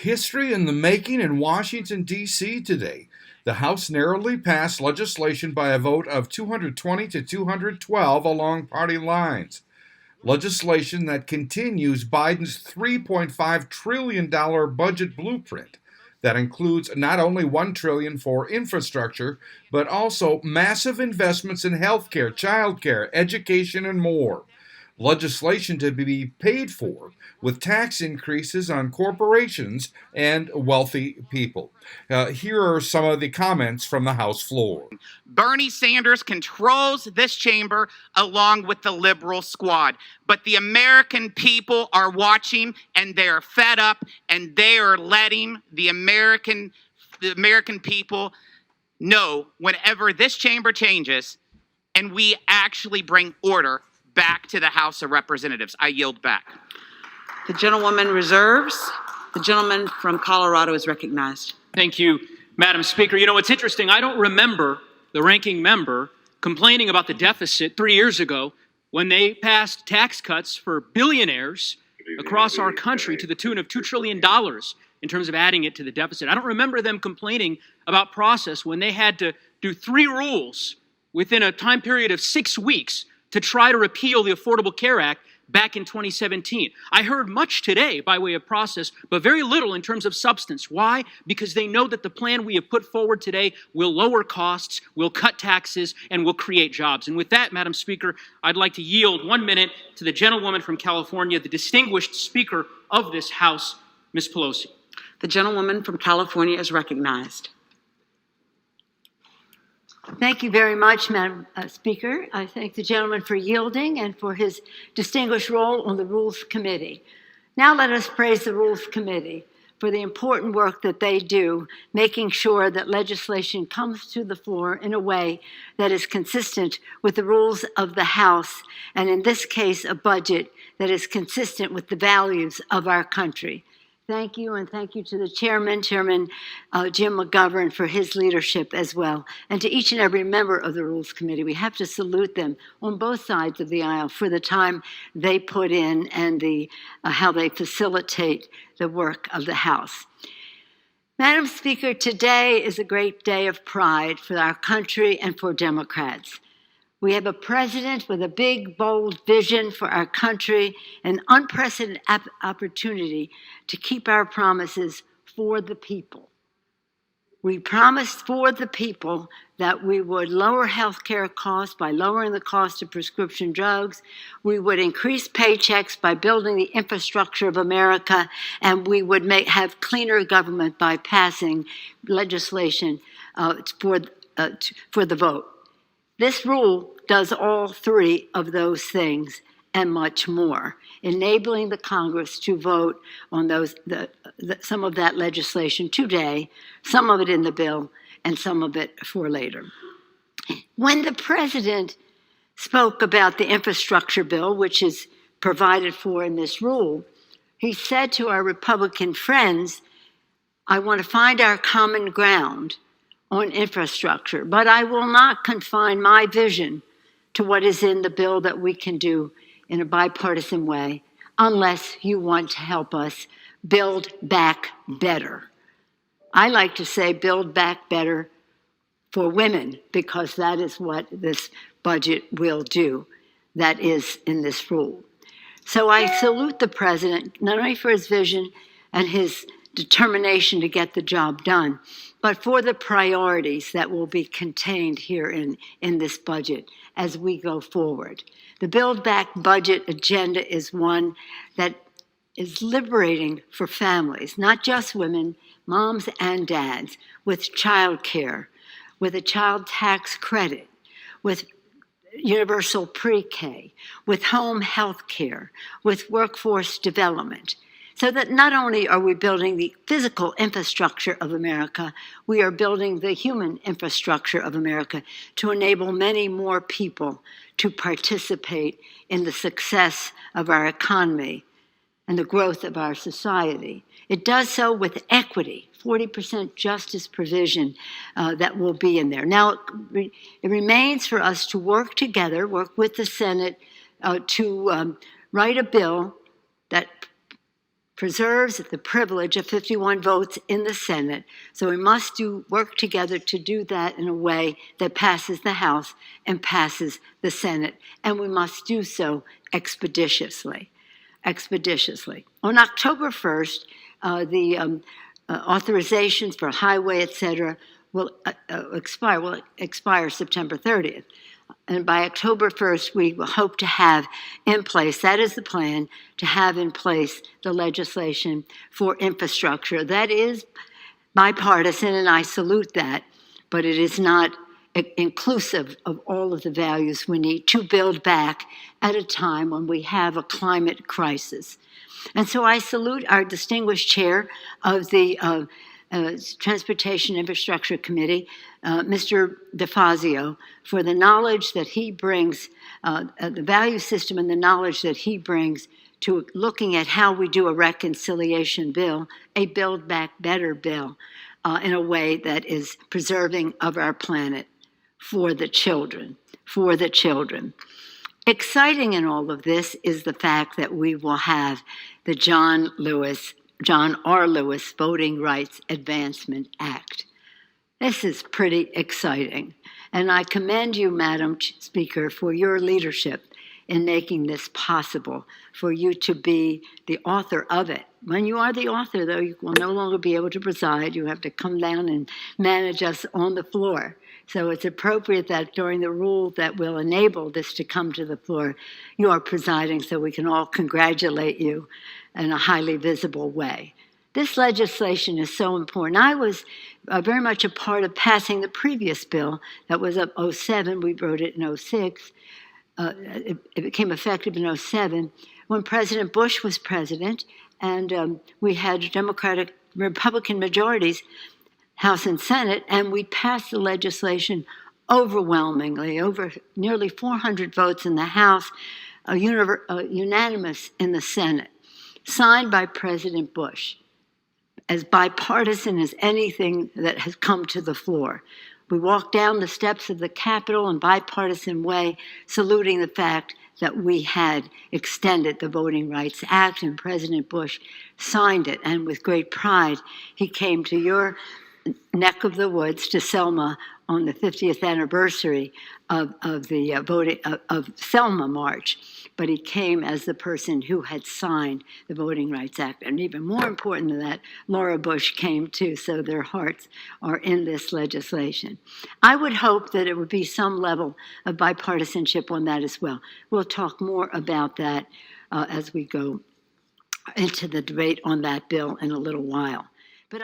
History in the making in Washington, D.C. today. The House narrowly passed legislation by a vote of 220 to 212 along party lines. Legislation that continues Biden's $3.5 trillion budget blueprint that includes not only $1 trillion for infrastructure, but also massive investments in healthcare, childcare, education, and more. Legislation to be paid for with tax increases on corporations and wealthy people. Here are some of the comments from the House floor. Bernie Sanders controls this chamber along with the liberal squad. But the American people are watching and they're fed up and they are letting the American people know whenever this chamber changes and we actually bring order back to the House of Representatives. I yield back. The gentlewoman reserves. The gentleman from Colorado is recognized. Thank you, Madam Speaker. You know, it's interesting. I don't remember the ranking member complaining about the deficit 3 years ago when they passed tax cuts for billionaires across our country to the tune of $2 trillion in terms of adding it to the deficit. I don't remember them complaining about process when they had to do 3 rules within a time period of 6 weeks to try to repeal the Affordable Care Act back in 2017. I heard much today by way of process, but very little in terms of substance. Why? Because they know that the plan we have put forward today will lower costs, will cut taxes, and will create jobs. And with that, Madam Speaker, I'd like to yield 1 minute to the gentlewoman from California, the distinguished Speaker of this House, Ms. Pelosi. The gentlewoman from California is recognized. Thank you very much, Madam Speaker. I thank the gentleman for yielding and for his distinguished role on the Rules Committee. Now let us praise the Rules Committee for the important work that they do, making sure that legislation comes to the floor in a way that is consistent with the rules of the House, and in this case, a budget that is consistent with the values of our country. Thank you, and thank you to the Chairman Jim McGovern, for his leadership as well, and to each and every member of the Rules Committee. We have to salute them on both sides of the aisle for the time they put in and how they facilitate the work of the House. Madam Speaker, today is a great day of pride for our country and for Democrats. We have a president with a big, bold vision for our country, an unprecedented opportunity to keep our promises for the people. We promised for the people that we would lower health care costs by lowering the cost of prescription drugs, we would increase paychecks by building the infrastructure of America, and we would have cleaner government by passing legislation for the vote. This rule does all 3 of those things and much more, enabling the Congress to vote on some of that legislation today, some of it in the bill, and some of it for later. When the president spoke about the infrastructure bill, which is provided for in this rule, he said to our Republican friends, I want to find our common ground on infrastructure, but I will not confine my vision to what is in the bill that we can do in a bipartisan way unless you want to help us build back better. I like to say build back better for women, because that is what this budget will do. That is in this rule. So I salute the president, not only for his vision and his determination to get the job done, but for the priorities that will be contained here in this budget as we go forward. The Build Back Budget agenda is one that is liberating for families, not just women, moms and dads, with childcare, with a child tax credit, with universal pre-K, with home health care, with workforce development, so that not only are we building the physical infrastructure of America, we are building the human infrastructure of America to enable many more people to participate in the success of our economy and the growth of our society. It does so with equity, 40% justice provision that will be in there. Now, it remains for us to work together, work with the Senate to write a bill that preserves the privilege of 51 votes in the Senate. So we must work together to do that in a way that passes the House and passes the Senate. And we must do so expeditiously. On October 1st, the authorizations for highway, et cetera, will expire September 30th. And by October 1st, we will hope to have in place, that is the plan, to have in place the legislation for infrastructure. That is bipartisan, and I salute that, but it is not inclusive of all of the values we need to build back at a time when we have a climate crisis. And so I salute our distinguished chair of the Transportation Infrastructure Committee, Mr. DeFazio, for the knowledge that he brings, the value system and the knowledge that he brings to looking at how we do a reconciliation bill, a Build Back Better bill, in a way that is preserving of our planet for the children, Exciting in all of this is the fact that we will have the John R. Lewis Voting Rights Advancement Act. This is pretty exciting, and I commend you, Madam Speaker, for your leadership in making this possible, for you to be the author of it. When you are the author, though, you will no longer be able to preside. You have to come down and manage us on the floor. So it's appropriate that during the rule that will enable this to come to the floor, you are presiding so we can all congratulate you in a highly visible way. This legislation is so important. I was very much a part of passing the previous bill that was up 07. We wrote it in 06. It became effective in 07 when President Bush was president, and we had Republican majorities, House and Senate, and we passed the legislation overwhelmingly, over nearly 400 votes in the House, unanimous in the Senate, signed by President Bush, as bipartisan as anything that has come to the floor. We walked down the steps of the Capitol in bipartisan way, saluting the fact that we had extended the Voting Rights Act, and President Bush signed it. And with great pride, he came to your neck of the woods, to Selma, on the 50th anniversary of Selma March. But he came as the person who had signed the Voting Rights Act. And even more important than that, Laura Bush came too, so their hearts are in this legislation. I would hope that it would be some level of bipartisanship on that as well. We'll talk more about that as we go into the debate on that bill in a little while. But